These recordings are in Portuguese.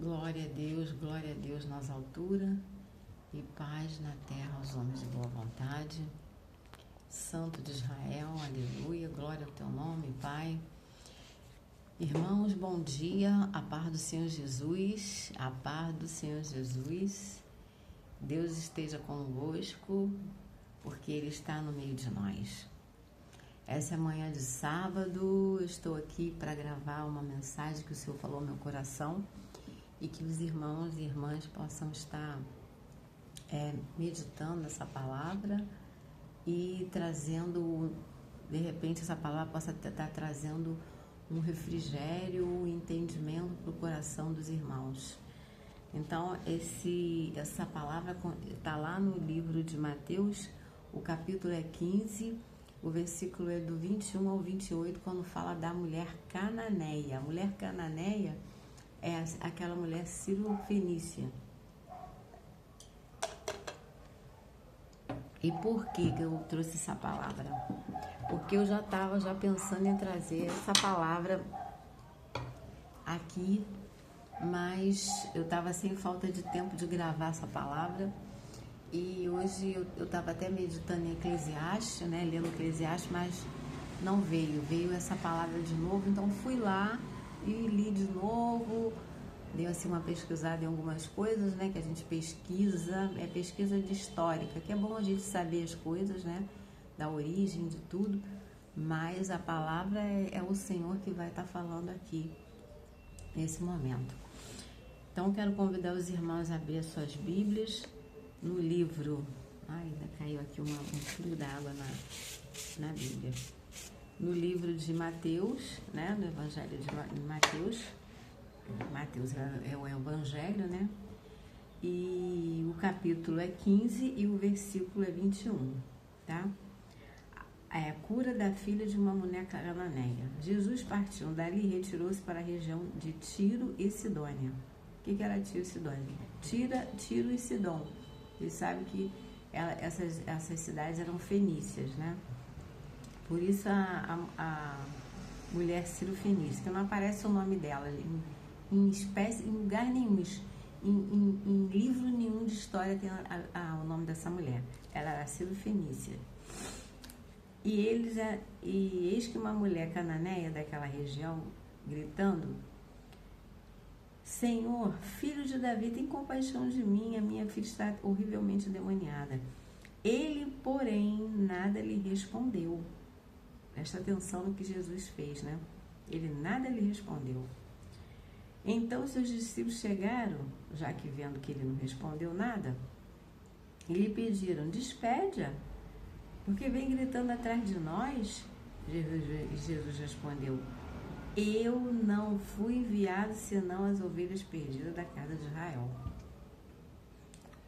Glória a Deus nas alturas e paz na terra aos homens de boa vontade. Santo de Israel, aleluia, glória ao teu nome, Pai. Irmãos, bom dia, a paz do Senhor Jesus, a paz do Senhor Jesus. Deus esteja convosco, porque Ele está no meio de nós. Essa é manhã de sábado, eu estou aqui para gravar uma mensagem que o Senhor falou no meu coração e que os irmãos e irmãs possam estar meditando essa palavra e trazendo, de repente essa palavra possa estar trazendo um refrigério, um entendimento para o coração dos irmãos. Então, essa palavra está lá no livro de Mateus, o capítulo é 15, o versículo é do 21 ao 28, quando fala da mulher cananeia. A mulher cananeia é aquela mulher cirofenícia. E por que eu trouxe essa palavra? Porque eu já estava pensando em trazer essa palavra aqui, mas eu estava sem falta de tempo de gravar essa palavra. E hoje eu estava até meditando em Eclesiastes, né, lendo Eclesiastes, mas não veio essa palavra de novo. Então fui lá e li de novo, dei assim uma pesquisada em algumas coisas, né, que a gente pesquisa, é pesquisa de histórica, que é bom a gente saber as coisas, né, da origem de tudo, mas a palavra é o Senhor que vai estar falando aqui nesse momento. Então quero convidar os irmãos a abrir as suas Bíblias no livro, ainda caiu aqui um fio d'água na Bíblia, no livro de Mateus, né, no Evangelho de Mateus. Mateus é o Evangelho, né? E o capítulo é 15 e o versículo é 21, tá? É a cura da filha de uma mulher cananeia. Jesus partiu dali e retirou-se para a região de Tiro e Sidônia. O que era Tiro e Sidônia? Tiro e Sidom. Vocês sabem que essas cidades eram fenícias, né? Por isso a mulher cirofenícia, que não aparece o nome dela em lugar nenhum, em livro nenhum de história tem o nome dessa mulher. Ela era cirofenícia. E eis que uma mulher cananeia daquela região, gritando: Senhor, filho de Davi, tem compaixão de mim, a minha filha está horrivelmente endemoniada. Ele, porém, nada lhe respondeu. Presta atenção no que Jesus fez, né? Ele nada lhe respondeu. Então seus discípulos chegaram, já que vendo que ele não respondeu nada, e lhe pediram: despede-a, porque vem gritando atrás de nós. Jesus respondeu: eu não fui enviado senão as ovelhas perdidas da casa de Israel.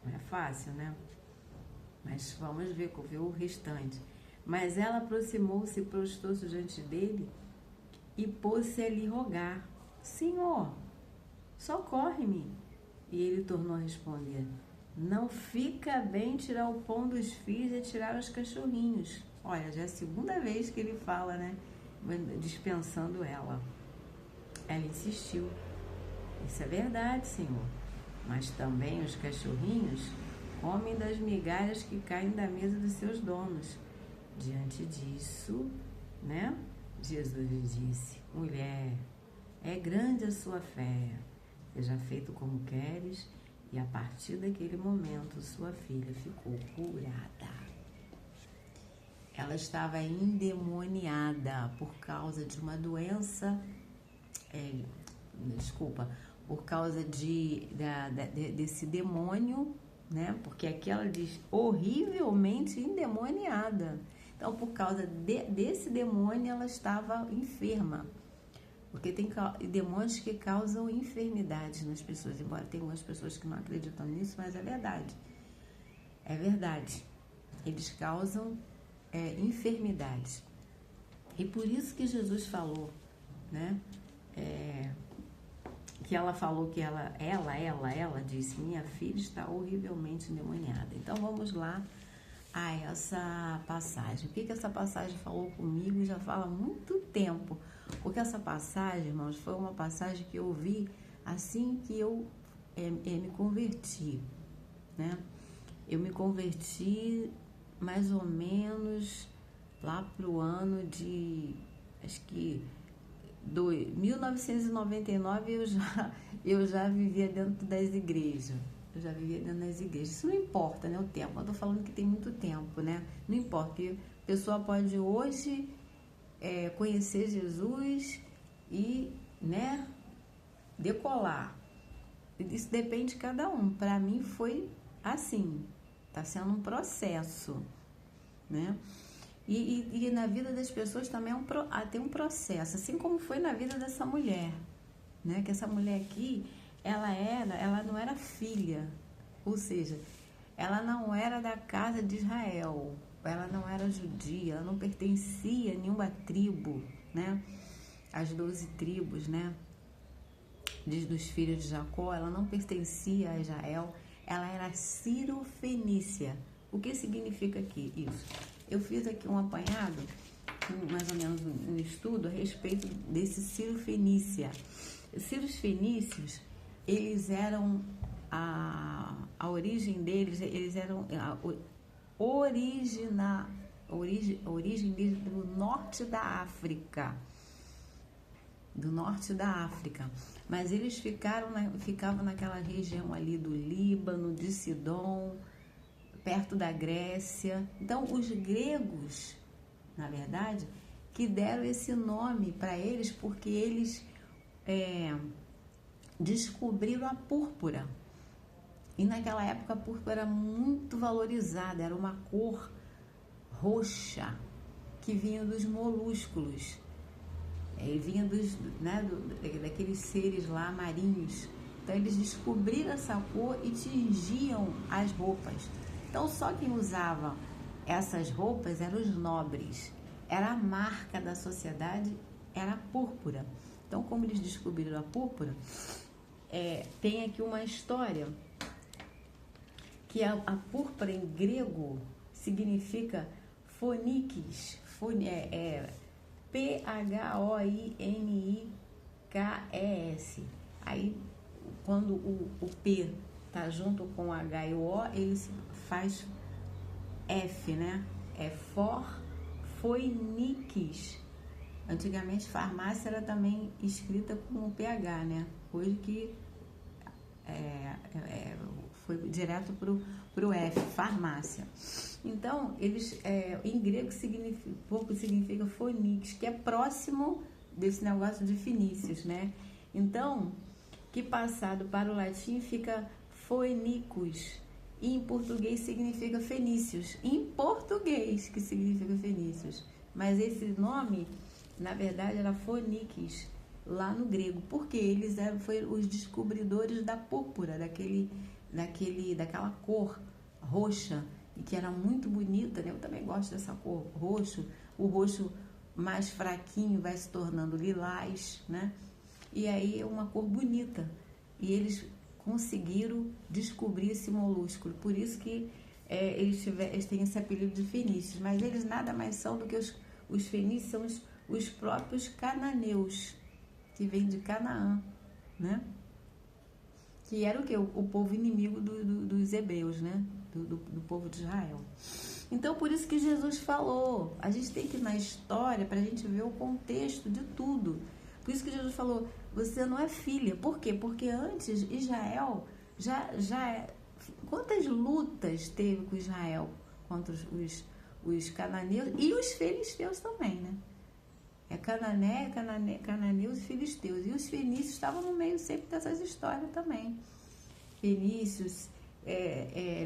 Não é fácil, né? Mas vamos ver o restante. Mas ela aproximou-se e prostrou-se diante dele e pôs-se a lhe rogar: Senhor, socorre-me. E ele tornou a responder: não fica bem tirar o pão dos filhos e tirar os cachorrinhos. Olha, já é a segunda vez que ele fala, né? Dispensando ela. Ela insistiu: isso é verdade, Senhor, mas também os cachorrinhos comem das migalhas que caem da mesa dos seus donos. Diante disso, né, Jesus lhe disse: mulher, é grande a sua fé, seja feito como queres. E a partir daquele momento sua filha ficou curada. Ela estava endemoniada por causa de uma doença, por causa desse demônio, né? Porque aqui ela diz horrivelmente endemoniada. Então, por causa desse demônio, ela estava enferma. Porque tem demônios que causam enfermidades nas pessoas, embora tenha algumas pessoas que não acreditam nisso, mas é verdade. É verdade. Eles causam enfermidades. E por isso que Jesus falou, né? Que ela falou que ela disse: minha filha está horrivelmente endemoniada. Então vamos lá a essa passagem. O que essa passagem falou comigo já fala há muito tempo, porque essa passagem, irmãos, foi uma passagem que eu vi assim que eu me converti, né? Eu me converti mais ou menos lá pro ano de, acho que 1999 eu já vivia dentro das igrejas. Eu já vivia dentro das igrejas. Isso não importa, né? O tempo. Eu tô falando que tem muito tempo, né? Não importa, porque a pessoa pode hoje conhecer Jesus e, né, decolar. Isso depende de cada um. Para mim foi assim. Tá sendo um processo, né? E na vida das pessoas também tem um processo, assim como foi na vida dessa mulher, né? Que essa mulher aqui, ela não era filha, ou seja, ela não era da casa de Israel, ela não era judia, ela não pertencia a nenhuma tribo, né? As 12 tribos, né? Dos filhos de Jacó, ela não pertencia a Israel, ela era Ciro-fenícia. O que significa aqui isso? Eu fiz aqui um apanhado, mais ou menos um estudo a respeito desse Ciro-fenícia. Ciros fenícios, eles eram a origem deles, eles eram a origem deles do norte da África. Do norte da África, mas eles ficavam naquela região ali do Líbano, de Sidom, perto da Grécia. Então, os gregos, na verdade, que deram esse nome para eles porque eles descobriram a púrpura. E naquela época a púrpura era muito valorizada, era uma cor roxa que vinha dos molúsculos. Vinha daqueles seres lá marinhos. Então eles descobriram essa cor e tingiam as roupas. Então só quem usava essas roupas eram os nobres. Era a marca da sociedade, era a púrpura. Então, como eles descobriram a púrpura, tem aqui uma história que a púrpura em grego significa phonikes, P-H-O-I-N-I-K-E-S. Aí, quando o P tá junto com o H e o O, ele faz F, né? É phonikes. Antigamente, farmácia era também escrita com o PH, né? Hoje que foi direto pro F, farmácia. Então, eles, em grego significa phonikes, que é próximo desse negócio de fenícios, né? Então, que passado para o latim fica phoenicus, e em português significa fenícios. Em português que significa fenícios. Mas esse nome, na verdade, era phonikes, lá no grego, porque eles foram os descobridores da púrpura, daquela cor roxa, e que era muito bonita, né? Eu também gosto dessa cor roxo. O roxo mais fraquinho vai se tornando lilás, né? E aí é uma cor bonita. E eles conseguiram descobrir esse molúsculo. Por isso que eles têm esse apelido de fenícios. Mas eles nada mais são do que os fenícios, são os próprios cananeus, que vêm de Canaã, né? Que era o quê? O povo inimigo dos hebreus, né? Do povo de Israel. Então, por isso que Jesus falou. A gente tem que ir na história para a gente ver o contexto de tudo. Por isso que Jesus falou, você não é filha. Por quê? Porque antes Israel quantas lutas teve com Israel contra os cananeus e os filisteus também, né? Cananeus e filisteus. E os fenícios estavam no meio sempre dessas histórias também. Fenícios,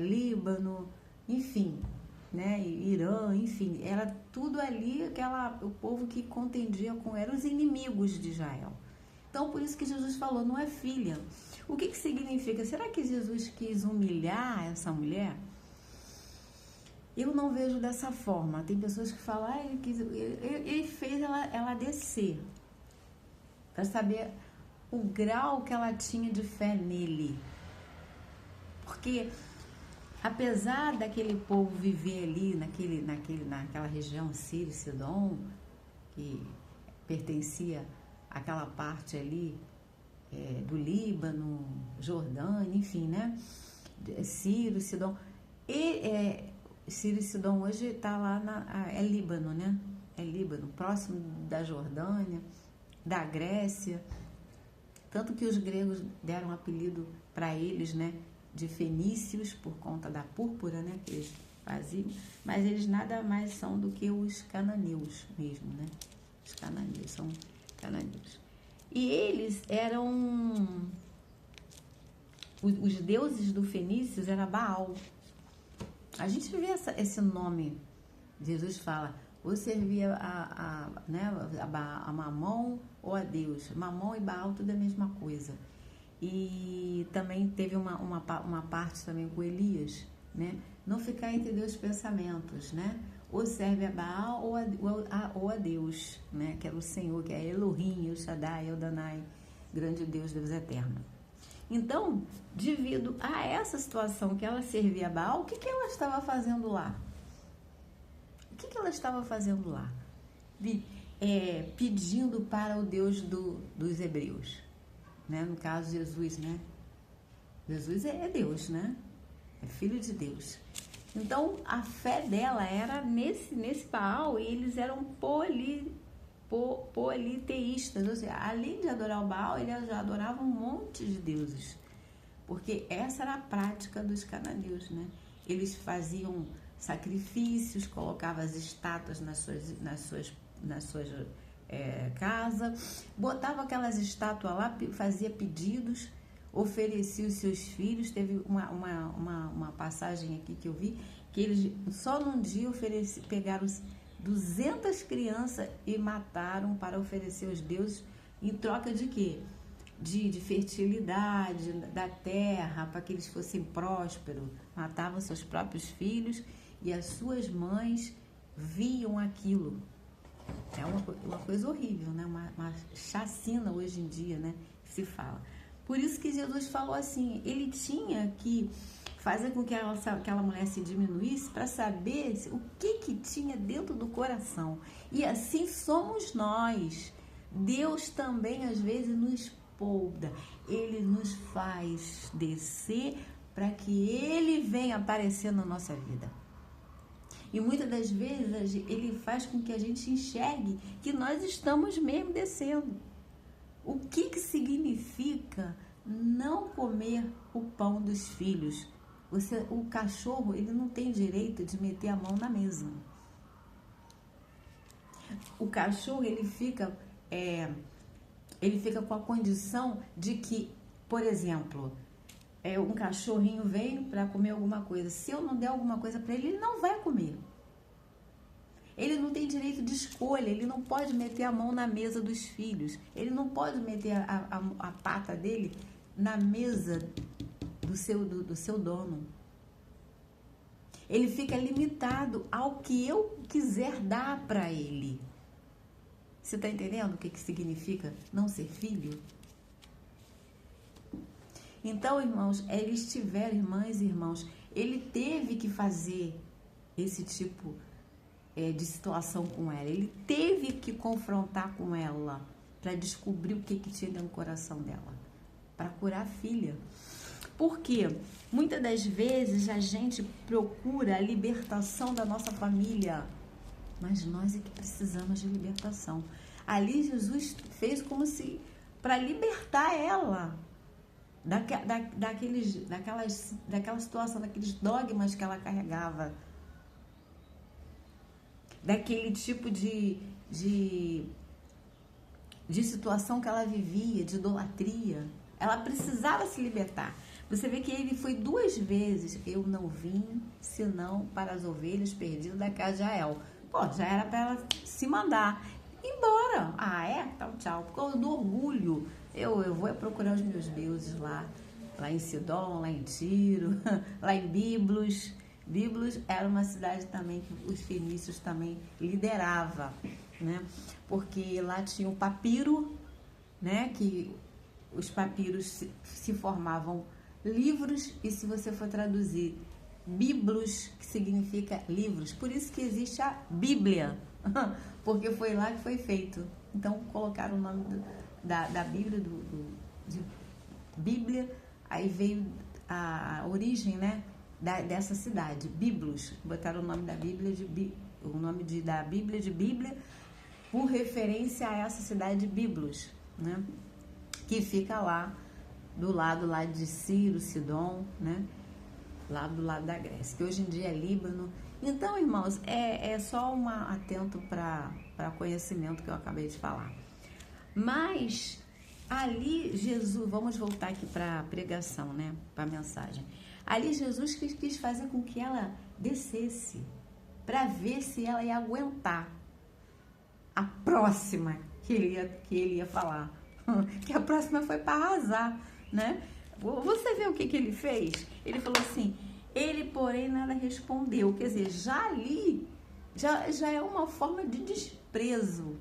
Líbano, enfim, né? Irã, enfim, era tudo ali o povo que contendia eram os inimigos de Israel. Então, por isso que Jesus falou, não é filha. O que significa? Será que Jesus quis humilhar essa mulher? Eu não vejo dessa forma. Tem pessoas que falam, ele fez ela descer, para saber o grau que ela tinha de fé nele. Porque, apesar daquele povo viver ali, naquela região Sírio, Sidom, que pertencia àquela parte ali do Líbano, Jordânia, enfim, né? Sírio, Sidom. Sírio e Sidom hoje está lá é Líbano, né? É Líbano, próximo da Jordânia, da Grécia. Tanto que os gregos deram apelido para eles, né? De fenícios, por conta da púrpura, né? Que eles faziam. Mas eles nada mais são do que os cananeus mesmo, né? Os cananeus são cananeus. E eles eram... Os deuses do fenícios era Baal. A gente vê esse nome. Jesus fala, ou servia a Mamon ou a Deus. Mamon e Baal, tudo é a mesma coisa. E também teve uma parte também com Elias, né? Não ficar entre dois pensamentos, né? Ou serve a Baal ou a Deus, né? Que era o Senhor, que é Elohim, El Shaddai, Eldanai, grande Deus eterno. Então, devido a essa situação que ela servia a Baal, o que ela estava fazendo lá? O que ela estava fazendo lá? Pedindo para o Deus dos hebreus, né? No caso, Jesus, né? Jesus é Deus, né? É filho de Deus. Então, a fé dela era nesse Baal, e eles eram politeístas, ou seja, além de adorar o Baal, eles já adoravam um monte de deuses, porque essa era a prática dos cananeus, né? Eles faziam sacrifícios, colocavam as estátuas nas suas casas, botavam aquelas estátuas lá, fazia pedidos, oferecia os seus filhos. Teve uma passagem aqui que eu vi, que eles só num dia pegaram 200 crianças e mataram para oferecer aos deuses, em troca de quê? De fertilidade da terra, para que eles fossem prósperos. Matavam seus próprios filhos e as suas mães viam aquilo. É uma coisa horrível, né? Uma chacina hoje em dia, né? Que se fala. Por isso que Jesus falou assim, ele tinha que fazer com que aquela mulher se diminuísse para saber o que tinha dentro do coração. E assim somos nós. Deus também às vezes nos podda. Ele nos faz descer para que ele venha aparecer na nossa vida. E muitas das vezes ele faz com que a gente enxergue que nós estamos mesmo descendo. O que significa não comer o pão dos filhos? O cachorro, ele não tem direito de meter a mão na mesa. O cachorro, ele fica com a condição de que, por exemplo, um cachorrinho veio para comer alguma coisa. Se eu não der alguma coisa para ele, ele não vai comer. Ele não tem direito de escolha, ele não pode meter a mão na mesa dos filhos. Ele não pode meter a pata dele na mesa do seu dono. Ele fica limitado ao que eu quiser dar para ele. Você está entendendo o que significa não ser filho? Então, irmãos, eles tiveram, irmãs e irmãos, ele teve que fazer esse tipo de situação com ela. Ele teve que confrontar com ela para descobrir o que tinha dentro do coração dela, para curar a filha. Porque muitas das vezes a gente procura a libertação da nossa família, mas nós é que precisamos de libertação. Ali Jesus fez como se para libertar ela daquela situação, daqueles dogmas que ela carregava, daquele tipo de situação que ela vivia, de idolatria. Ela precisava se libertar. Você vê que ele foi 2 vezes. Eu não vim, senão para as ovelhas perdidas da casa de Israel. Pô, já era para ela se mandar embora. Então tchau. Por causa do orgulho. Eu vou procurar os meus deuses lá em Sidom, lá em Tiro, lá em Biblos. Biblos era uma cidade também que os fenícios também lideravam, né? Porque lá tinha o papiro, né? Que os papiros se formavam livros, e se você for traduzir biblos, que significa livros, por isso que existe a Bíblia, porque foi lá que foi feito. Então colocaram o nome da Bíblia de Bíblia, aí veio a origem, né, dessa cidade, Biblos, botaram o nome da Bíblia da Bíblia de Bíblia, por referência a essa cidade de Biblos, né, que fica lá do lado lá de Ciro, Sidom, né, lá do lado da Grécia, que hoje em dia é Líbano. Então, irmãos, é só atento para conhecimento que eu acabei de falar. Mas ali Jesus, vamos voltar aqui para a pregação, né, para a mensagem. Ali Jesus quis fazer com que ela descesse, para ver se ela ia aguentar a próxima que ele ia falar. Que a próxima foi para arrasar, né? Você vê o que ele fez? Ele falou assim, ele, porém, nada respondeu. Quer dizer, já ali, já é uma forma de desprezo.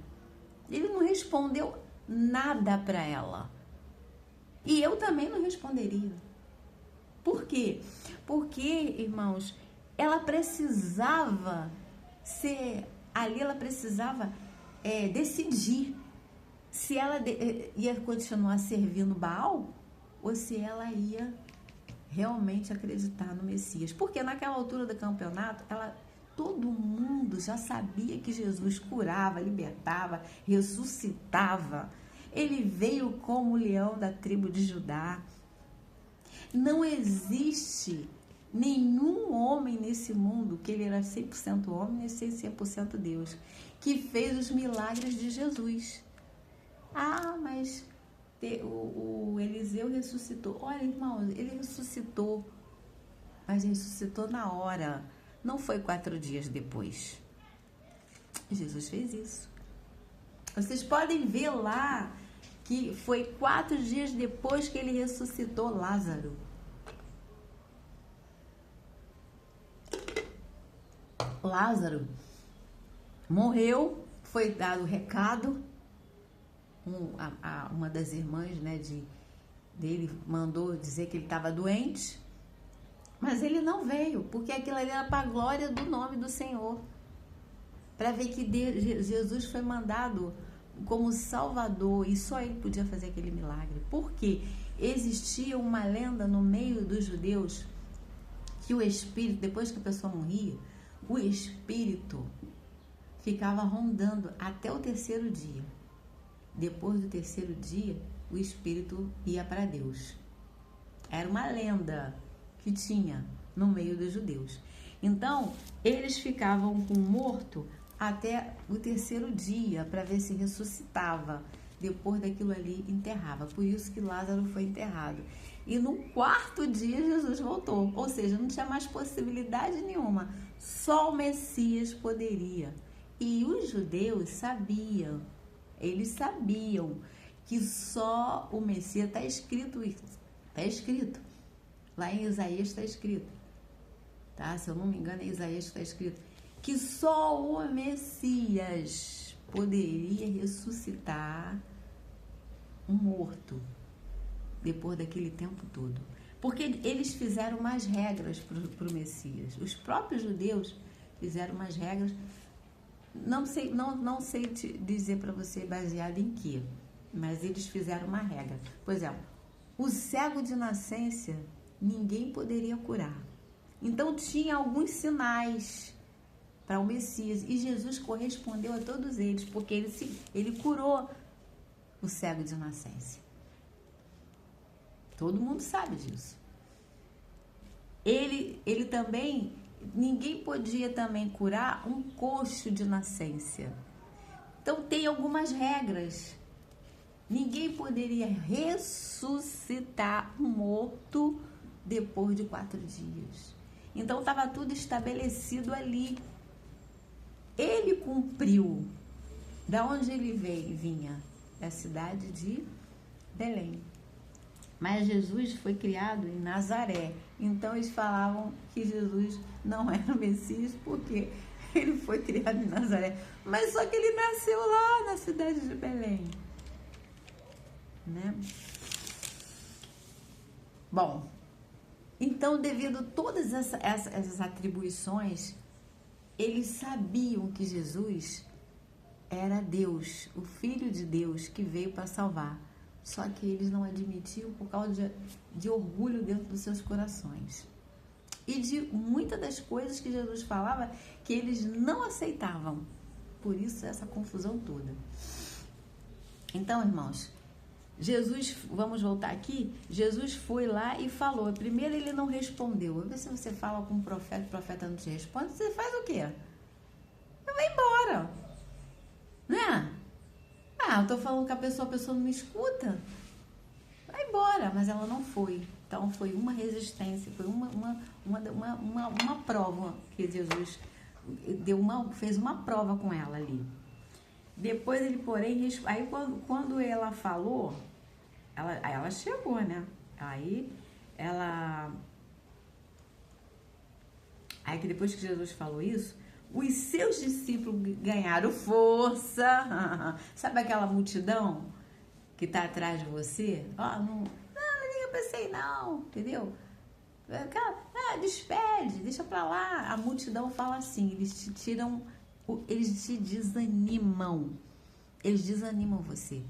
Ele não respondeu nada para ela. E eu também não responderia. Por quê? Porque, irmãos, ela precisava ela precisava decidir se ela ia continuar servindo Baal ou se ela ia realmente acreditar no Messias. Porque naquela altura do campeonato, todo mundo já sabia que Jesus curava, libertava, ressuscitava. Ele veio como o leão da tribo de Judá. Não existe nenhum homem nesse mundo, que ele era 100% homem e 100% Deus, que fez os milagres de Jesus. Mas o Eliseu ressuscitou. Olha, irmãos, ele ressuscitou, mas ressuscitou na hora. Não foi 4 dias depois. Jesus fez isso. Vocês podem ver lá que foi 4 dias depois que ele ressuscitou Lázaro. Lázaro morreu, foi dado o recado. Uma das irmãs, né, dele mandou dizer que ele estava doente, mas ele não veio, porque aquilo ali era para a glória do nome do Senhor, para ver que Jesus foi mandado como Salvador e só ele podia fazer aquele milagre. Porque existia uma lenda no meio dos judeus que o espírito, depois que a pessoa morria, o espírito ficava rondando até o 3º dia. Depois do 3º dia, o espírito ia para Deus. Era uma lenda que tinha no meio dos judeus. Então, eles ficavam com o morto até o 3º dia, para ver se ressuscitava. Depois daquilo ali, enterrava. Por isso que Lázaro foi enterrado. E no 4º dia, Jesus voltou. Ou seja, não tinha mais possibilidade nenhuma. Só o Messias poderia. E os judeus sabiam. Eles sabiam que só o Messias, está escrito isso. Está escrito. Lá em Isaías está escrito. Tá? Se eu não me engano, é Isaías que está escrito. Que só o Messias poderia ressuscitar um morto depois daquele tempo todo. Porque eles fizeram umas regras para o Messias. Os próprios judeus fizeram umas regras. Não sei te dizer para você baseado em quê, mas eles fizeram uma regra. Por exemplo, o cego de nascença ninguém poderia curar. Então tinha alguns sinais para o Messias e Jesus correspondeu a todos eles, porque ele curou o cego de nascença. Todo mundo sabe disso. Ele também, ninguém podia também curar um coxo de nascença. Então tem algumas regras. Ninguém poderia ressuscitar um morto depois de 4 dias. Então estava tudo estabelecido ali. Ele cumpriu. Da onde ele vinha? Da cidade de Belém. Mas Jesus foi criado em Nazaré. Então eles falavam que Jesus não era o Messias porque ele foi criado em Nazaré. Mas só que ele nasceu lá na cidade de Belém. Né? Bom, então devido a todas essas atribuições, eles sabiam que Jesus era Deus, o Filho de Deus que veio para salvar. Só que eles não admitiam por causa de orgulho dentro dos seus corações. E de muitas das coisas que Jesus falava que eles não aceitavam. Por isso essa confusão toda. Então, irmãos, Jesus, vamos voltar aqui, Jesus foi lá e falou. Primeiro ele não respondeu. Vamos ver se você fala com o profeta não te responde, você faz o quê? Vai embora. Né? Eu tô falando com a pessoa não me escuta. Vai embora, mas ela não foi. Então foi uma resistência, foi uma prova que Jesus fez uma prova com ela ali. Depois ele, porém, aí quando ela falou, ela chegou, né? Aí que depois que Jesus falou isso, os seus discípulos ganharam força. Sabe aquela multidão que tá atrás de você? Não liga pra você não, entendeu? Despede, deixa pra lá. A multidão fala assim, eles te desanimam. Eles desanimam você.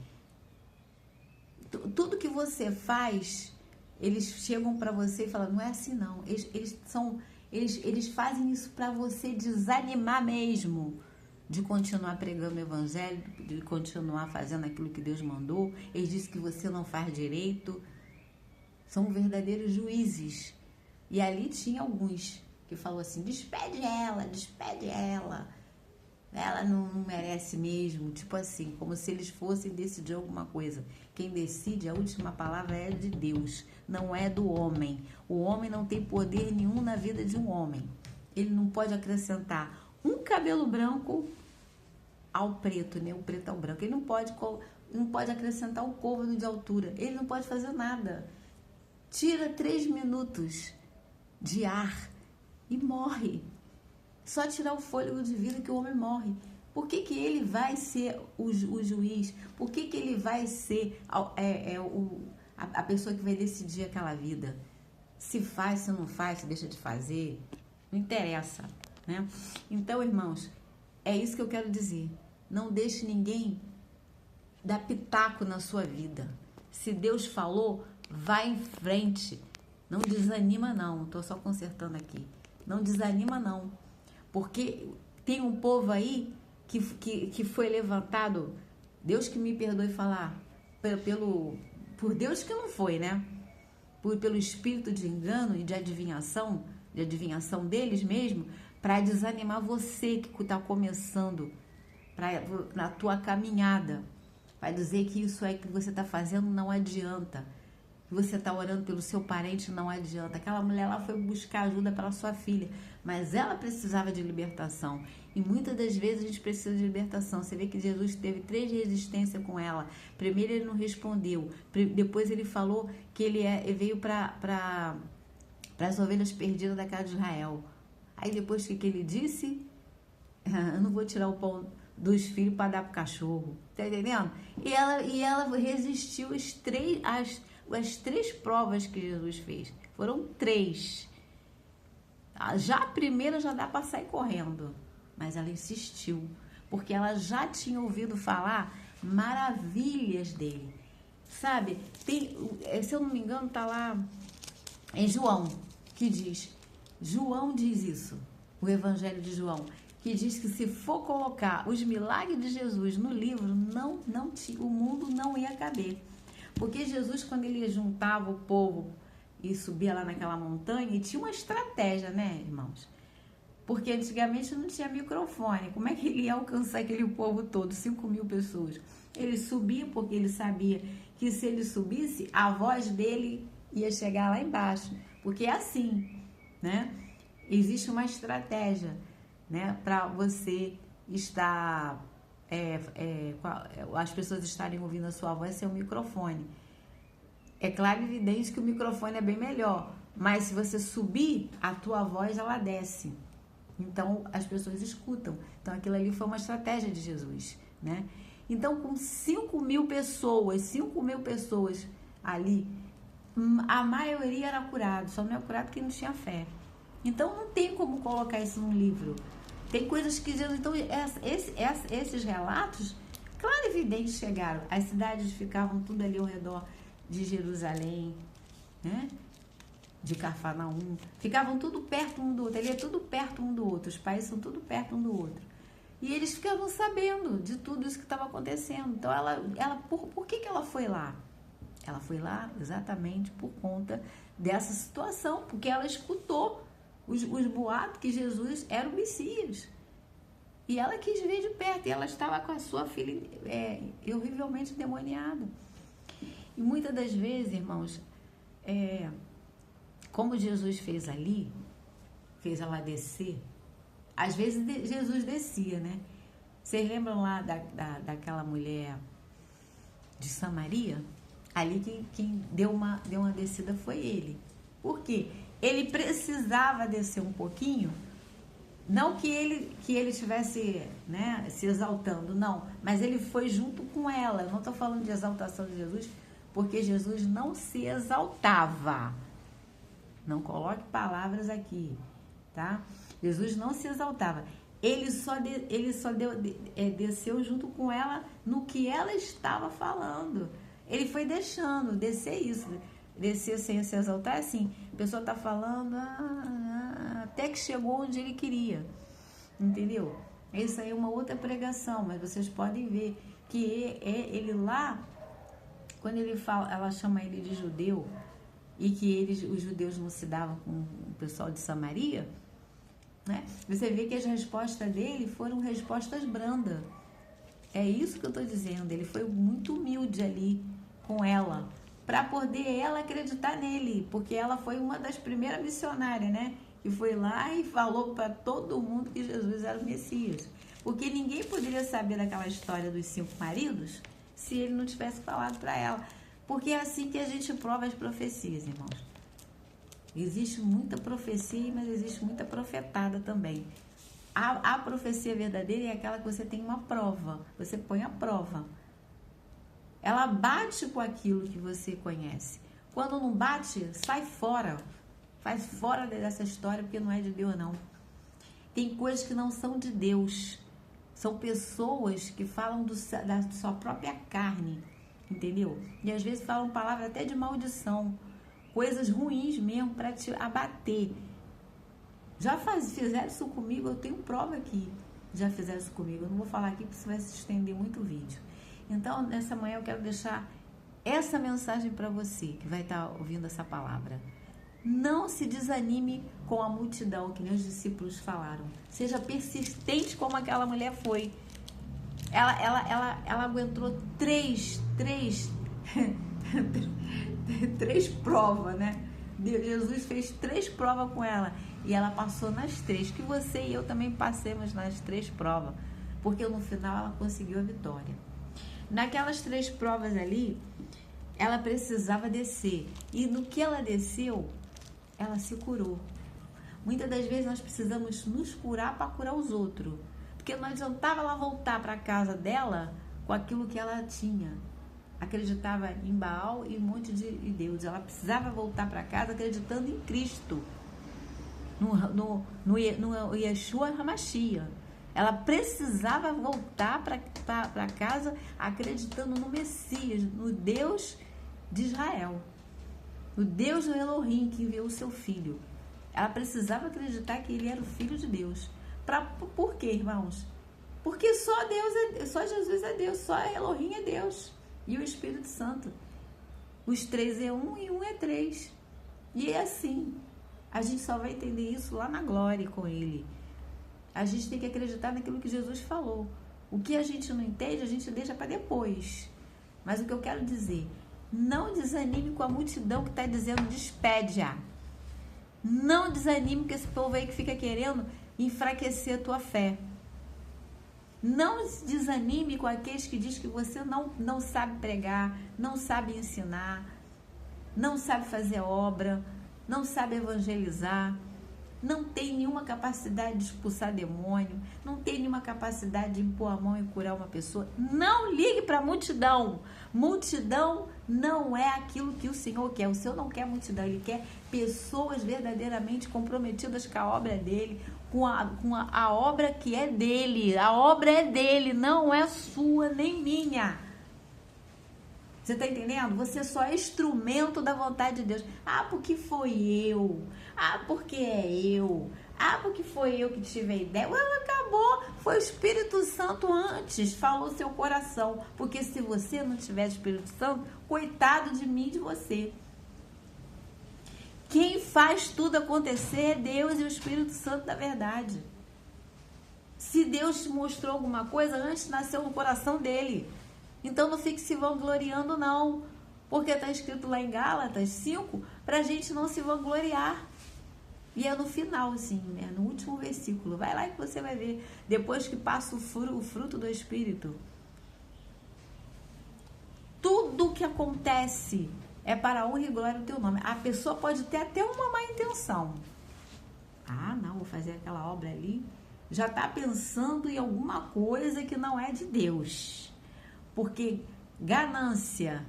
Tudo que você faz, eles chegam pra você e falam, não é assim não. Eles fazem isso pra você desanimar mesmo de continuar pregando o evangelho, de continuar fazendo aquilo que Deus mandou. Eles dizem que você não faz direito. São verdadeiros juízes. E ali tinha alguns que falou assim, despede ela. Ela não merece mesmo. Tipo assim, como se eles fossem decidir alguma coisa. Quem decide, a última palavra é de Deus, não é do homem. O homem não tem poder nenhum na vida de um homem. Ele não pode acrescentar um cabelo branco ao preto, né? O preto ao branco. Ele não pode acrescentar um côvado de altura. Ele não pode fazer nada. Tira 3 minutos de ar e morre. Só tirar o fôlego de vida que o homem morre. Por que ele vai ser o juiz? Por que ele vai ser a pessoa que vai decidir aquela vida? Se faz, se não faz, se deixa de fazer, não interessa, né? Então, irmãos, é isso que eu quero dizer. Não deixe ninguém dar pitaco na sua vida. Se Deus falou, vai em frente. Não desanima não, estou só consertando aqui. Não desanima não, porque tem um povo aí que foi levantado, Deus que me perdoe falar, por Deus que não foi, né? Pelo espírito de engano e de adivinhação deles mesmo, para desanimar você que está começando na tua caminhada, para dizer que isso aí que você está fazendo não adianta. Você está orando pelo seu parente, não adianta. Aquela mulher lá foi buscar ajuda para sua filha, mas ela precisava de libertação. E muitas das vezes a gente precisa de libertação. Você vê que Jesus teve 3 resistências com ela. Primeiro ele não respondeu. Depois ele falou que ele veio para as ovelhas perdidas da casa de Israel. Aí depois o que ele disse? Eu não vou tirar o pão dos filhos para dar para o cachorro. Tá entendendo? E ela resistiu as 3 provas que Jesus fez. Foram 3. Já a primeira já dá para sair correndo. Mas ela insistiu. Porque ela já tinha ouvido falar maravilhas dele. Sabe? Se eu não me engano, tá lá em João, que diz. João diz isso. O Evangelho de João. Que diz que se for colocar os milagres de Jesus no livro, o mundo não ia caber. Porque Jesus, quando ele juntava o povo e subia lá naquela montanha, e tinha uma estratégia, né, irmãos? Porque antigamente não tinha microfone. Como é que ele ia alcançar aquele povo todo, 5.000 pessoas? Ele subia porque ele sabia que se ele subisse, a voz dele ia chegar lá embaixo. Porque é assim, né? Existe uma estratégia, né, para você estar... as pessoas estarem ouvindo a sua voz sem o microfone. É claro e evidente que o microfone é bem melhor, mas se você subir, a tua voz ela desce. Então as pessoas escutam. Então aquilo ali foi uma estratégia de Jesus, né? Então com 5.000 pessoas ali, a maioria era curado, só não é curado quem não tinha fé. Então não tem como colocar isso num livro. Tem coisas que Jesus... Então, esses relatos Claro, evidente, chegaram. As cidades ficavam tudo ali ao redor de Jerusalém, né? De Cafarnaum. Ficavam tudo perto um do outro. Ali é tudo perto um do outro. Os países são tudo perto um do outro. E eles ficavam sabendo de tudo isso que estava acontecendo. Então, por que ela foi lá? Ela foi lá exatamente por conta dessa situação, porque ela escutou os boatos que Jesus era o Messias. E ela quis ver de perto, e ela estava com a sua filha horrivelmente endemoniada. E muitas das vezes, irmãos, como Jesus fez ali, fez ela descer, às vezes Jesus descia, né? Vocês lembram lá daquela mulher de Samaria? Ali quem deu uma descida foi ele. Por quê? Ele precisava descer um pouquinho, não que ele estivesse, né, se exaltando, não, mas ele foi junto com ela. Eu não estou falando de exaltação de Jesus, porque Jesus não se exaltava. Não coloque palavras aqui, tá? Jesus não se exaltava. Ele só desceu junto com ela no que ela estava falando. Ele foi deixando descer isso. Descer sem se exaltar é assim. A pessoa está falando até que chegou onde ele queria. Entendeu? Isso aí é uma outra pregação, mas vocês podem ver que ele lá, quando ele fala, ela chama ele de judeu, e que os judeus não se davam com o pessoal de Samaria, né? Você vê que as respostas dele foram respostas brandas. É isso que eu estou dizendo. Ele foi muito humilde ali com ela, para poder ela acreditar nele, porque ela foi uma das primeiras missionárias, né? Que foi lá e falou para todo mundo que Jesus era o Messias. Porque ninguém poderia saber daquela história dos 5 maridos se ele não tivesse falado para ela. Porque é assim que a gente prova as profecias, irmãos. Existe muita profecia, mas existe muita profetada também. A profecia verdadeira é aquela que você tem uma prova, você põe a prova. Ela bate com aquilo que você conhece. Quando não bate, sai fora. Faz fora dessa história, porque não é de Deus, não. Tem coisas que não são de Deus. São pessoas que falam da sua própria carne, entendeu? E às vezes falam palavras até de maldição. Coisas ruins mesmo para te abater. Já fizeram isso comigo, eu tenho prova aqui. Já fizeram isso comigo. Eu não vou falar aqui porque isso vai se estender muito o vídeo. Então, nessa manhã eu quero deixar essa mensagem para você que vai estar ouvindo essa palavra. Não se desanime com a multidão, que nem os discípulos falaram. Seja persistente como aquela mulher foi. Ela aguentou três provas, né? Jesus fez 3 provas com ela e ela passou nas 3, que você e eu também passemos nas 3 provas, porque no final ela conseguiu a vitória. Naquelas 3 provas ali, ela precisava descer, e no que ela desceu, ela se curou. Muitas das vezes nós precisamos nos curar para curar os outros, porque não adiantava ela voltar para a casa dela com aquilo que ela tinha. Acreditava em Baal e um monte de Deus. Ela precisava voltar para casa acreditando em Cristo, no Yeshua HaMashiach. Ela precisava voltar para casa acreditando no Messias, no Deus de Israel, no Deus do Elohim que enviou o seu filho. Ela precisava acreditar que ele era o Filho de Deus. Por quê, irmãos? Porque só Jesus é Deus, só Elohim é Deus. E o Espírito Santo. Os 3 é 1 e 1 é 3. E é assim. A gente só vai entender isso lá na glória com Ele. A gente tem que acreditar naquilo que Jesus falou. O que a gente não entende, a gente deixa para depois. Mas o que eu quero dizer, não desanime com a multidão que está dizendo despede-a. Não desanime com esse povo aí que fica querendo enfraquecer a tua fé. Não desanime com aqueles que diz que você não sabe pregar, não sabe ensinar, não sabe fazer obra, não sabe evangelizar. não tem nenhuma capacidade de expulsar demônio, não tem nenhuma capacidade de impor a mão e curar uma pessoa. Não ligue para a multidão. Multidão não é aquilo que o Senhor quer. O Senhor não quer multidão, Ele quer pessoas verdadeiramente comprometidas com a obra dEle, com a obra que é dEle. A obra é dEle, não é sua nem minha. Você está entendendo? Você só é instrumento da vontade de Deus. Ah, porque foi eu. Ah, porque é eu. Ah, porque foi eu que tive a ideia. Ué, acabou. Foi o Espírito Santo antes. Falou seu coração. Porque se você não tiver Espírito Santo, coitado de mim e de você. Quem faz tudo acontecer é Deus e o Espírito Santo da verdade. Se Deus te mostrou alguma coisa, antes nasceu no coração dele. Então não fique se vangloriando não, porque está escrito lá em Gálatas 5, para a gente não se vangloriar. E é no final, assim, né? No último versículo. Vai lá que você vai ver. Depois que passa o fruto do Espírito. Tudo que acontece é para a honra e glória do teu nome. A pessoa pode ter até uma má intenção. Ah, não, vou fazer aquela obra ali. Já está pensando em alguma coisa que não é de Deus. Porque ganância,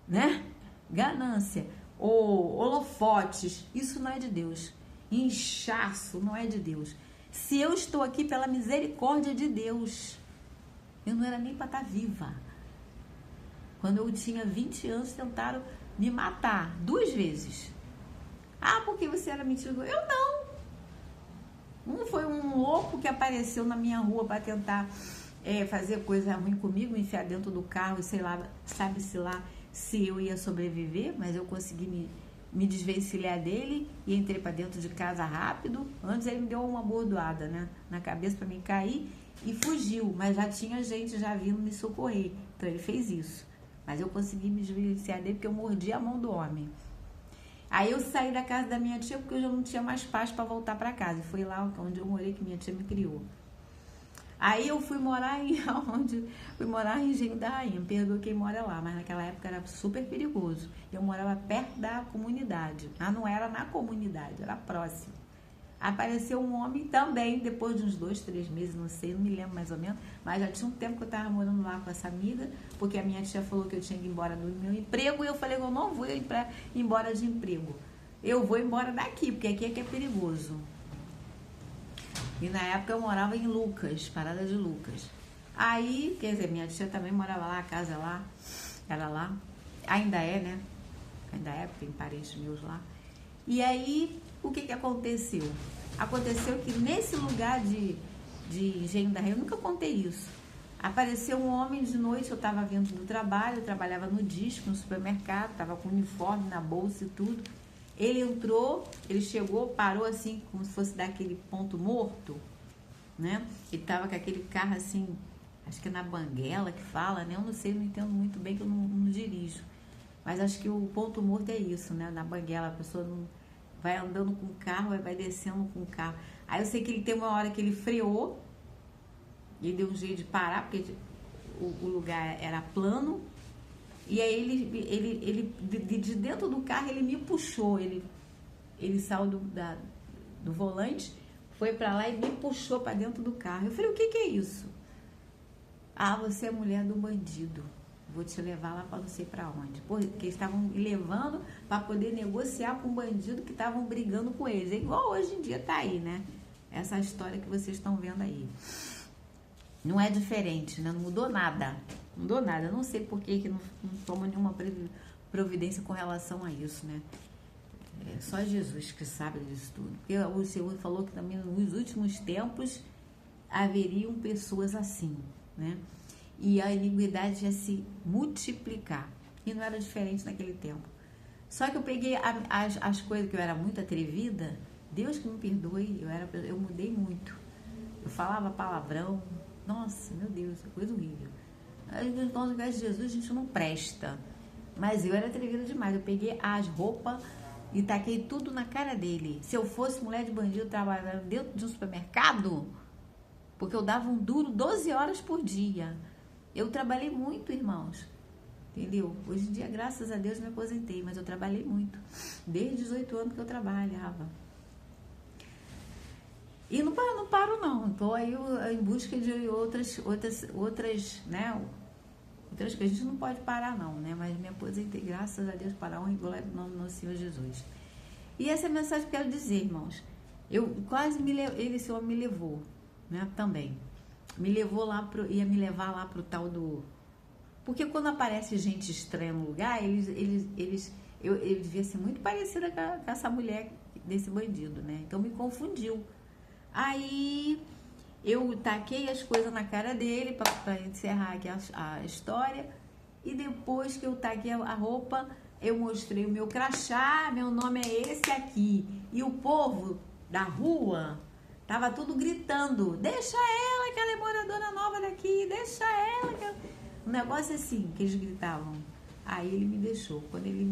né? Ganância, ou holofotes, isso não é de Deus. Inchaço não é de Deus. Se eu estou aqui pela misericórdia de Deus, eu não era nem para estar viva. Quando eu tinha 20 anos, tentaram me matar 2 vezes. Ah, porque você era mentiroso? Eu não. Um foi um louco que apareceu na minha rua para tentar fazer coisa ruim comigo, me enfiar dentro do carro e sei lá, sabe-se lá se eu ia sobreviver, mas eu consegui me desvencilhar dele e entrei para dentro de casa rápido. Antes ele me deu uma bordoada, né, na cabeça para mim cair e fugiu, mas já tinha gente já vindo me socorrer, então ele fez isso. Mas eu consegui me desvencilhar dele porque eu mordi a mão do homem. Aí eu saí da casa da minha tia porque eu já não tinha mais paz para voltar para casa. E foi lá onde eu morei que minha tia me criou. Aí eu fui morar em Engenho da Rainha, perdoa quem mora lá, mas naquela época era super perigoso. Eu morava perto da comunidade, mas não era na comunidade, era próximo. Apareceu um homem também, depois de uns 2, 3 meses, não sei, não me lembro mais ou menos, mas já tinha um tempo que eu estava morando lá com essa amiga, porque a minha tia falou que eu tinha que ir embora do meu emprego, e eu falei que eu não vou ir embora de emprego. Eu vou embora daqui, porque aqui é que é perigoso. E na época eu morava em Lucas, Parada de Lucas. Aí, quer dizer, minha tia também morava lá, a casa lá, era lá. Ainda é, né? Ainda é, porque tem parentes meus lá. E aí, o que aconteceu? Aconteceu que nesse lugar de Engenho da Rainha, eu nunca contei isso. Apareceu um homem de noite, eu estava vindo do trabalho, eu trabalhava no disco, no supermercado, estava com uniforme na bolsa e tudo. Ele entrou, ele chegou, parou assim, como se fosse daquele ponto morto, né? Ele tava com aquele carro assim, acho que é na Banguela que fala, né? Eu não sei, eu não entendo muito bem que eu não dirijo. Mas acho que o ponto morto é isso, né? Na Banguela, a pessoa não vai andando com o carro, vai descendo com o carro. Aí eu sei que ele tem uma hora que ele freou, e deu um jeito de parar, porque o lugar era plano. E aí ele de dentro do carro, ele me puxou, ele saiu do volante, foi pra lá e me puxou pra dentro do carro. Eu falei, o que é isso? Ah, você é mulher do bandido, vou te levar lá pra não sei pra onde. Porque eles estavam me levando pra poder negociar com o bandido que estavam brigando com eles. É igual hoje em dia tá aí, né? Essa história que vocês estão vendo aí. Não é diferente, né? Não mudou nada. Não mudou nada. Eu não sei por que não toma nenhuma providência com relação a isso, né? É só Jesus que sabe disso tudo. Porque o Senhor falou que também nos últimos tempos haveriam pessoas assim, né? E a iniquidade ia se multiplicar. E não era diferente naquele tempo. Só que eu peguei as coisas que eu era muito atrevida. Deus que me perdoe, eu mudei muito. Eu falava palavrão. Nossa, meu Deus, que coisa horrível. Então, ao invés de Jesus, a gente não presta. Mas eu era atrevida demais. Eu peguei as roupas e taquei tudo na cara dele. Se eu fosse mulher de bandido trabalhando dentro de um supermercado, porque eu dava um duro 12 horas por dia. Eu trabalhei muito, irmãos. Entendeu? Hoje em dia, graças a Deus, me aposentei, mas eu trabalhei muito. Desde 18 anos que eu trabalhava. E não paro não. Estou aí em busca de outras, né? Outras que a gente não pode parar não, né? Mas minha coisa tem, graças a Deus, para a honra e glória do nome do Senhor Jesus. E essa é a mensagem que eu quero dizer, irmãos. Eu quase esse homem me levou, né? Também. Me levou lá, ia me levar lá pro tal do... Porque quando aparece gente estranha no lugar, eu devia ser muito parecida com essa mulher desse bandido, né? Então me confundiu. Aí eu taquei as coisas na cara dele para encerrar aqui a história. E depois que eu taquei a roupa, eu mostrei o meu crachá, meu nome é esse aqui. E o povo da rua tava tudo gritando: deixa ela, que ela é moradora nova daqui, deixa ela. Um negócio assim que eles gritavam. Aí ele me deixou. Quando ele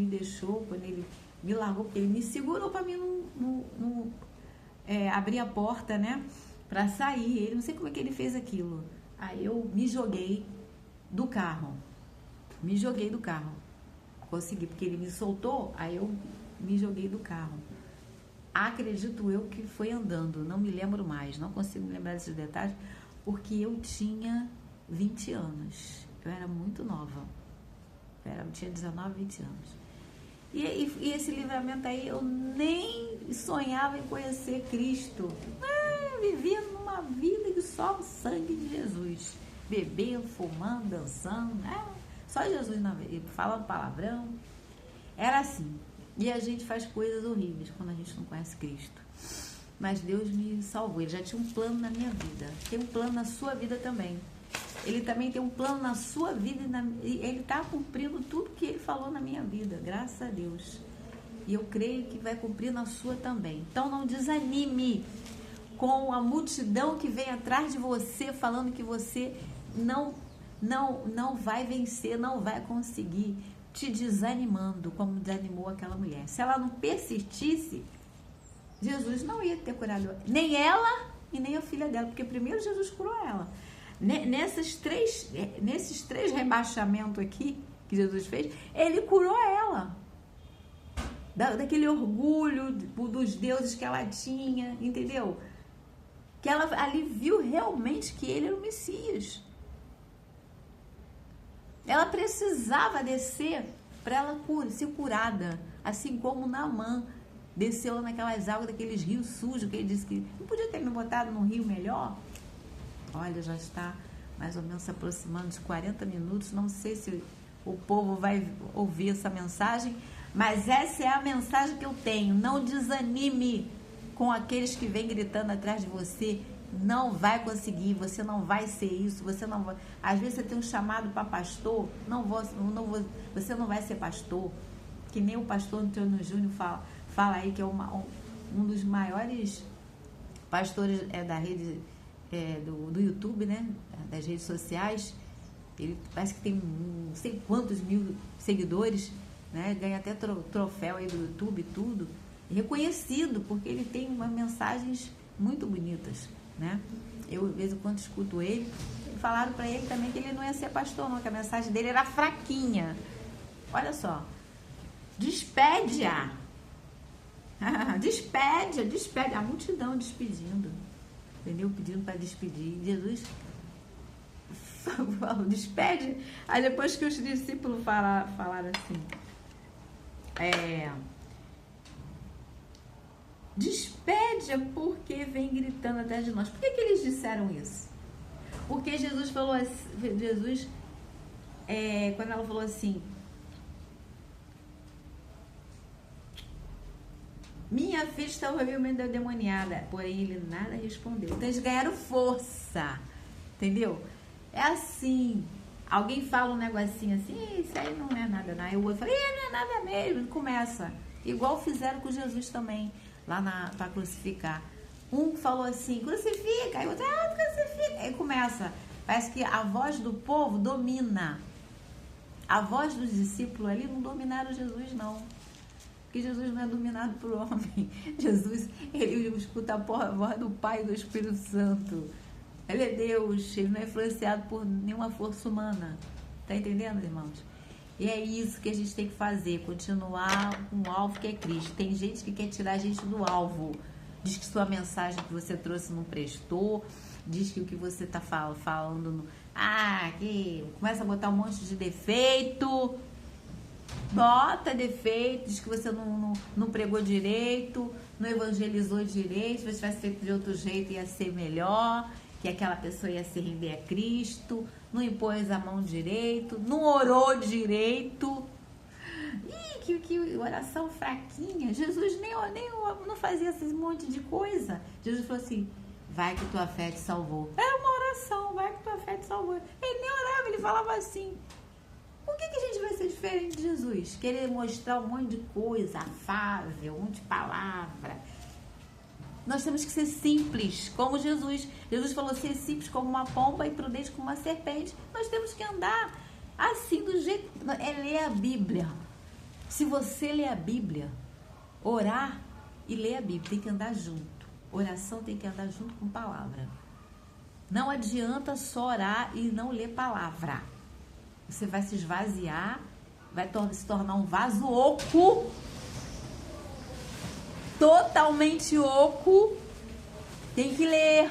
me largou, porque ele me segurou para mim não abrir a porta, né? Pra sair. Ele, não sei como é que ele fez aquilo. Aí eu me joguei do carro. Consegui, porque ele me soltou, aí eu me joguei do carro. Acredito eu que foi andando, não me lembro mais, não consigo me lembrar desses detalhes, porque eu tinha 20 anos. Eu era muito nova. Eu tinha 19, 20 anos. E esse livramento aí, eu nem sonhava em conhecer Cristo. Eu vivia numa vida de só o sangue de Jesus. Bebendo, fumando, dançando. Só Jesus na vida, falando palavrão. Era assim. E a gente faz coisas horríveis quando a gente não conhece Cristo. Mas Deus me salvou. Ele já tinha um plano na minha vida. Tem um plano na sua vida também. Ele também tem um plano na sua vida e ele está cumprindo tudo que ele falou na minha vida, graças a Deus. E eu creio que vai cumprir na sua também. Então não desanime com a multidão que vem atrás de você, falando que você não vai vencer, não vai conseguir, te desanimando, como desanimou aquela mulher. Se ela não persistisse, Jesus não ia ter curado nem ela e nem a filha dela, porque primeiro Jesus curou ela. Nesses três rebaixamentos aqui que Jesus fez, ele curou ela. Daquele orgulho dos deuses que ela tinha, entendeu? Que ela ali viu realmente que ele era o Messias. Ela precisava descer para ela ser curada, assim como Naamã desceu naquelas águas daqueles rios sujos, que ele disse que não podia ter me botado num rio melhor. Olha, já está mais ou menos se aproximando de 40 minutos. Não sei se o povo vai ouvir essa mensagem, mas essa é a mensagem que eu tenho. Não desanime com aqueles que vêm gritando atrás de você. Não vai conseguir, você não vai ser isso, você não vai. Às vezes você tem um chamado para pastor, você não vai ser pastor. Que nem o pastor Antônio Júnior fala aí, que é um dos maiores pastores da rede do YouTube, né? Das redes sociais. Ele parece que tem não sei quantos mil seguidores, né? Ganha até troféu aí do YouTube e tudo. Reconhecido, porque ele tem umas mensagens muito bonitas, né? Eu, de vez em quando, escuto ele. Falaram para ele também que ele não ia ser pastor, não, que a mensagem dele era fraquinha. Olha só. Despede-a. Despede. A multidão despedindo. Entendeu? Pedindo para despedir. Jesus falou, despede. Aí depois que os discípulos falaram assim, despede, porque vem gritando atrás de nós. Por que eles disseram isso? Porque Jesus falou assim, quando ela falou assim, minha filha está horrivelmente endemoniada, porém ele nada respondeu. Então eles ganharam força, entendeu? É assim, alguém fala um negocinho assim, isso aí não é nada, não. Aí o outro fala, não é nada mesmo, começa. Igual fizeram com Jesus também, lá para crucificar. Um falou assim, crucifica, aí o outro, crucifica. Aí começa, parece que a voz do povo domina. A voz dos discípulos ali não dominaram Jesus, não. Porque Jesus não é dominado por homem. Jesus, ele escuta a voz do Pai e do Espírito Santo. Ele é Deus, ele não é influenciado por nenhuma força humana. Tá entendendo, irmãos? E é isso que a gente tem que fazer, continuar com o alvo que é Cristo. Tem gente que quer tirar a gente do alvo. diz que sua mensagem que você trouxe não prestou, diz que o que você está falando, que começa a botar um monte de defeito, bota defeito, diz que você não pregou direito, não evangelizou direito, se você tivesse feito de outro jeito ia ser melhor, que aquela pessoa ia se render a Cristo, não impôs a mão direito, não orou direito. Que oração fraquinha. Jesus nem não fazia esse monte de coisa. Jesus falou assim, vai que tua fé te salvou. Era uma oração, vai que tua fé te salvou. Ele nem orava, ele falava assim. Por que a gente vai ser diferente de Jesus? Querer mostrar um monte de coisa, afável, um monte de palavra. Nós temos que ser simples, como Jesus. Jesus falou, ser simples como uma pomba e prudente como uma serpente. Nós temos que andar assim, do jeito... É ler a Bíblia. Se você ler a Bíblia, orar e ler a Bíblia, tem que andar junto. Oração tem que andar junto com palavra. Não adianta só orar e não ler palavra. Você vai se esvaziar, vai se tornar um vaso oco, totalmente oco. Tem que ler.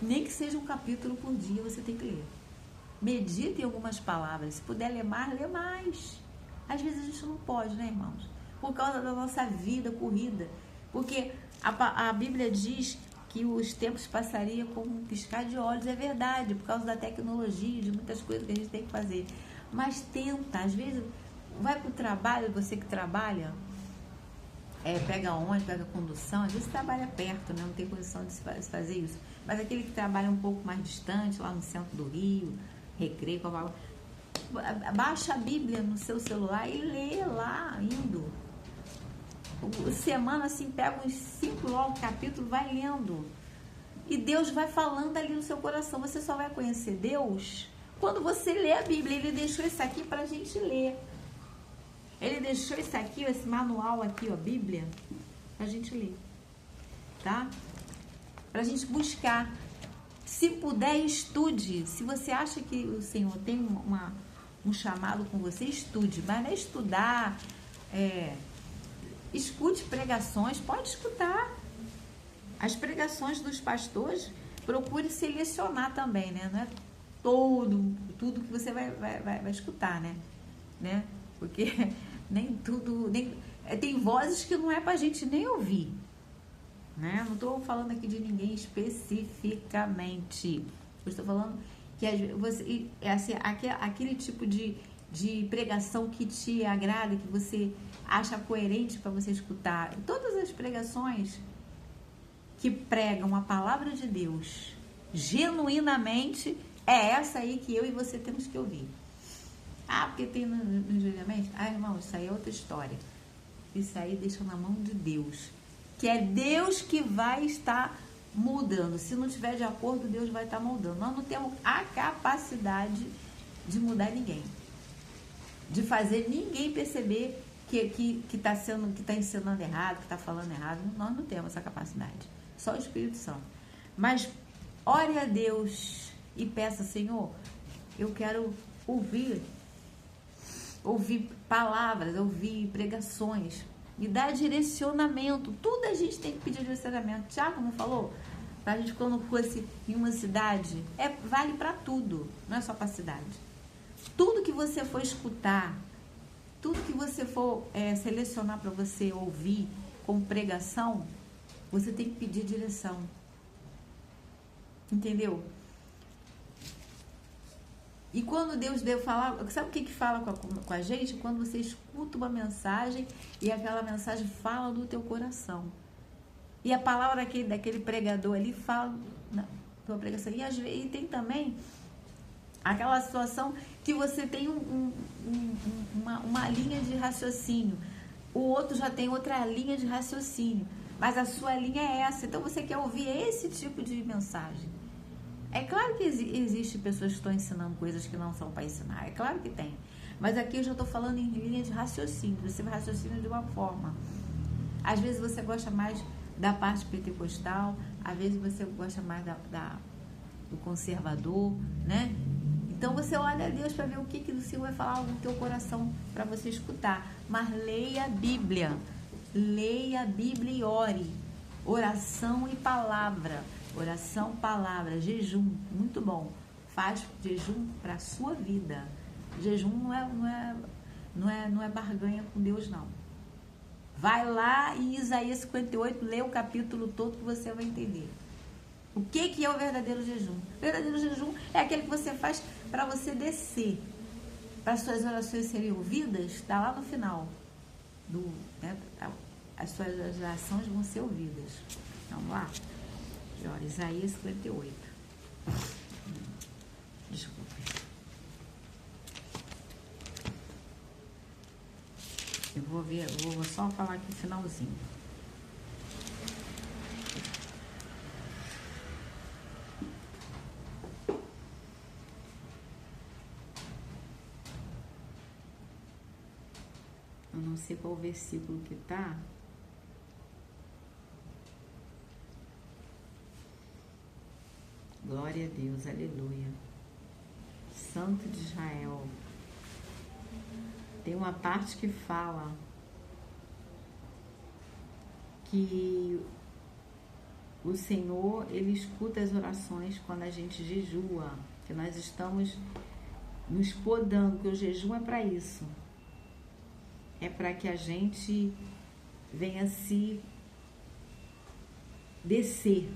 Nem que seja um capítulo por dia, você tem que ler. Medite em algumas palavras. Se puder ler mais, lê mais. Às vezes a gente não pode, né, irmãos? Por causa da nossa vida corrida. Porque a Bíblia diz que os tempos passariam como um piscar de olhos. É verdade, por causa da tecnologia, de muitas coisas que a gente tem que fazer. Mas tenta, às vezes, vai para o trabalho, você que trabalha, pega ônibus, pega condução, às vezes trabalha perto, né? Não tem condição de fazer isso. Mas aquele que trabalha um pouco mais distante, lá no centro do Rio, Recreio, baixa a Bíblia no seu celular e lê lá, indo. Semana assim, pega uns 5 logo capítulos, vai lendo. E Deus vai falando ali no seu coração. Você só vai conhecer Deus quando você lê a Bíblia. Ele deixou isso aqui pra gente ler. Ele deixou isso aqui, esse manual aqui, ó, Bíblia, pra gente ler. Tá? Pra gente buscar. Se puder, estude. Se você acha que o Senhor tem um chamado com você, estude. Mas não é estudar, escute pregações, pode escutar. As pregações dos pastores, procure selecionar também, né? Não é tudo que você vai escutar, né? Porque nem tudo... tem vozes que não é pra gente nem ouvir. Né? Não estou falando aqui de ninguém especificamente. Eu estou falando que você, assim, aquele tipo de pregação que te agrada, que você acha coerente para você escutar. Todas as pregações que pregam a palavra de Deus genuinamente, é essa aí que eu e você temos que ouvir. Porque tem no julgamento? Irmão, isso aí é outra história. Isso aí deixa na mão de Deus. Que é Deus que vai estar mudando. Se não tiver de acordo, Deus vai estar moldando. Nós não temos a capacidade de mudar ninguém. De fazer ninguém perceber que está ensinando errado, que está falando errado. Nós não temos essa capacidade. Só o Espírito Santo. Mas ore a Deus e peça, Senhor, eu quero ouvir palavras, ouvir pregações. Me dá direcionamento. Tudo a gente tem que pedir direcionamento. Tiago não falou? Pra gente, quando fosse em uma cidade, vale para tudo, não é só para cidade. Tudo que você for escutar, tudo que você for selecionar para você ouvir como pregação, você tem que pedir direção. Entendeu? E quando Deus deu falar, sabe o que fala com a gente? Quando você escuta uma mensagem e aquela mensagem fala do teu coração. E a palavra daquele pregador ali fala na tua pregação. E tem também aquela situação que você tem uma linha de raciocínio. O outro já tem outra linha de raciocínio. Mas a sua linha é essa. Então você quer ouvir esse tipo de mensagem. É claro que existe pessoas que estão ensinando coisas que não são para ensinar. É claro que tem. Mas aqui eu já estou falando em linha de raciocínio. Você raciocina de uma forma. Às vezes você gosta mais da parte pentecostal. Às vezes você gosta mais do conservador, né? Então você olha a Deus para ver o que o Senhor vai falar no teu coração para você escutar. Mas leia a Bíblia. Leia a Bíblia e ore. Oração e palavra. Oração, palavra, jejum, muito bom. Faz jejum para a sua vida. Jejum não é barganha com Deus, não. Vai lá em Isaías 58, lê o capítulo todo que você vai entender. O que é o verdadeiro jejum? O verdadeiro jejum é aquele que você faz para você descer, para suas orações serem ouvidas, está lá no final. As suas orações vão ser ouvidas. Vamos lá? Isaías 58. Desculpa. Eu vou só falar aqui no finalzinho. Eu não sei qual versículo que tá. Glória a Deus, aleluia. Santo de Israel. Tem uma parte que fala que o Senhor, Ele escuta as orações quando a gente jejua, que nós estamos nos podando, que o jejum é para isso. É para que a gente venha se descer.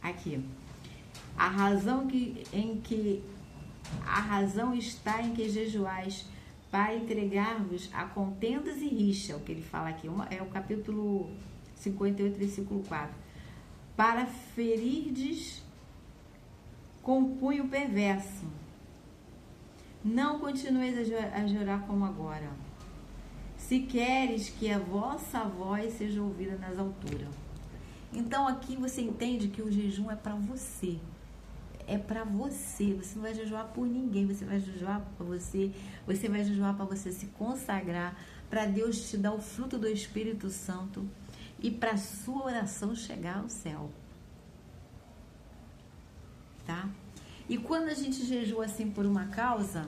Aqui. A razão está em que jejuais para entregar-vos a contendas e rixa, o que ele fala aqui, é o capítulo 58, versículo 4. Para ferirdes com punho perverso. Não continueis a jurar como agora, se queres que a vossa voz seja ouvida nas alturas. Então aqui você entende que o jejum é para você. É para você. Você não vai jejuar por ninguém. Você vai jejuar para você. Você vai jejuar para você se consagrar, para Deus te dar o fruto do Espírito Santo e para a sua oração chegar ao céu. Tá? E quando a gente jejua assim por uma causa,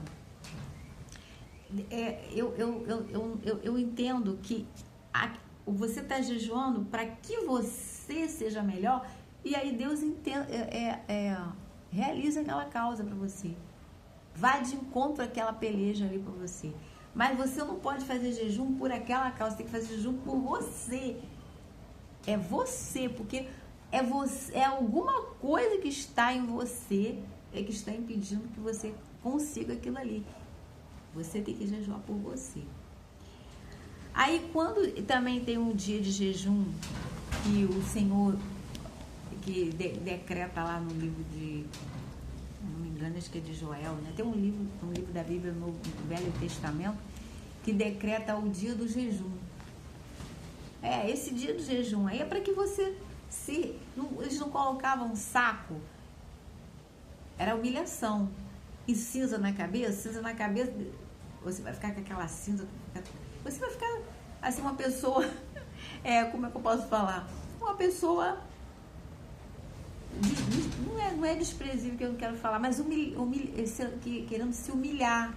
eu entendo que você está jejuando para que você seja melhor, e aí Deus realiza aquela causa para você. Vai de encontro àquela peleja ali para você. Mas você não pode fazer jejum por aquela causa, você tem que fazer jejum por você. É você, porque é alguma coisa que está em você que está impedindo que você consiga aquilo ali. Você tem que jejuar por você. Aí quando também tem um dia de jejum que o Senhor que decreta lá no livro de, não me engano, acho que é de Joel, né? Tem um livro da Bíblia no Velho Testamento que decreta o dia do jejum. Esse dia do jejum aí é para que você eles não colocavam um saco, era humilhação. E cinza na cabeça, você vai ficar com aquela cinza, você vai ficar assim, uma pessoa, como é que eu posso falar? Uma pessoa, não é desprezível que eu não quero falar, mas querendo se humilhar,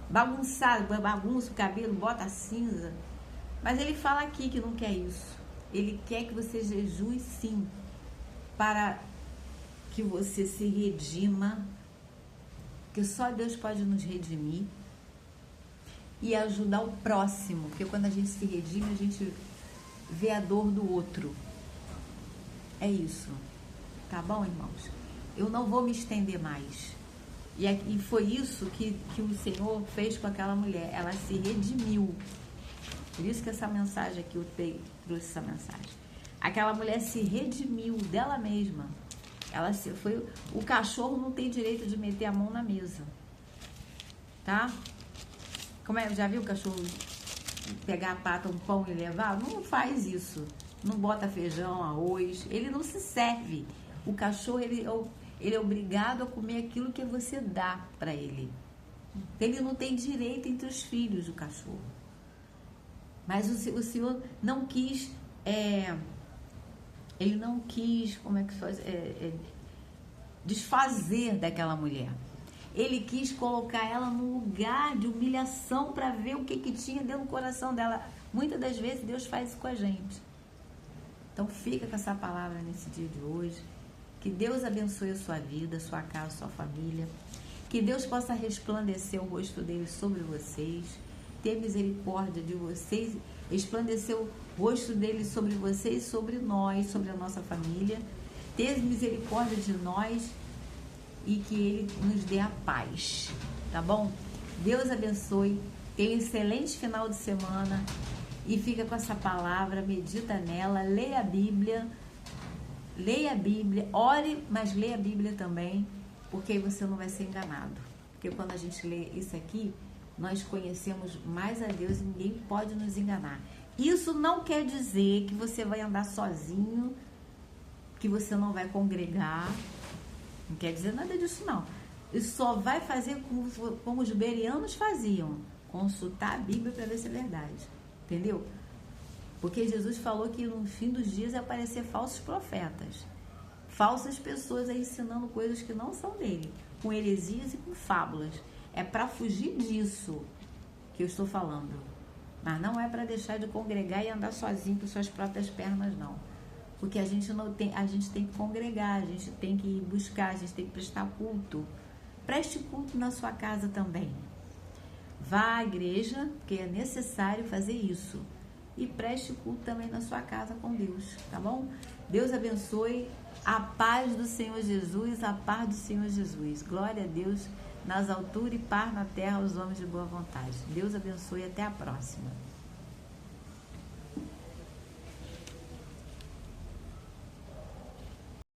bagunça o cabelo, bota a cinza. Mas ele fala aqui que não quer isso. Ele quer que você jejue sim, para que você se redima, que só Deus pode nos redimir e ajudar o próximo, porque quando a gente se redime, a gente vê a dor do outro. É isso. Tá bom, irmãos? Eu não vou me estender mais. E foi isso que o Senhor fez com aquela mulher. Ela se redimiu. Por isso que essa mensagem aqui, eu trouxe essa mensagem. Aquela mulher se redimiu dela mesma. O cachorro não tem direito de meter a mão na mesa. Tá? Já viu o cachorro pegar a pata, um pão e levar? Não faz isso. Não bota feijão, arroz. Ele não se serve. O cachorro, ele é obrigado a comer aquilo que você dá para ele. Ele não tem direito entre os filhos, o cachorro. Mas o Senhor não quis, ele não quis, desfazer daquela mulher. Ele quis colocar ela num lugar de humilhação para ver o que tinha dentro do coração dela. Muitas das vezes Deus faz isso com a gente. Então fica com essa palavra nesse dia de hoje. Que Deus abençoe a sua vida, a sua casa, a sua família. Que Deus possa resplandecer o rosto dele sobre vocês. Ter misericórdia de vocês. Resplandecer o rosto dele sobre vocês, sobre nós, sobre a nossa família. Ter misericórdia de nós. E que ele nos dê a paz. Tá bom? Deus abençoe. Tenha um excelente final de semana. E fica com essa palavra, medita nela, leia a Bíblia, ore, mas leia a Bíblia também, porque aí você não vai ser enganado. Porque quando a gente lê isso aqui, nós conhecemos mais a Deus e ninguém pode nos enganar. Isso não quer dizer que você vai andar sozinho, que você não vai congregar, não quer dizer nada disso não. Isso só vai fazer como os bereanos faziam, consultar a Bíblia para ver se é verdade. Entendeu? Porque Jesus falou que no fim dos dias ia aparecer falsos profetas. Falsas pessoas aí ensinando coisas que não são dele. Com heresias e com fábulas. É para fugir disso que eu estou falando. Mas não é para deixar de congregar e andar sozinho com suas próprias pernas, não. Porque a gente tem que congregar, a gente tem que buscar, a gente tem que prestar culto. Preste culto na sua casa também. Vá à igreja, porque é necessário fazer isso. E preste culto também na sua casa com Deus, tá bom? Deus abençoe. A paz do Senhor Jesus, a paz do Senhor Jesus. Glória a Deus nas alturas e paz na terra aos homens de boa vontade. Deus abençoe e até a próxima.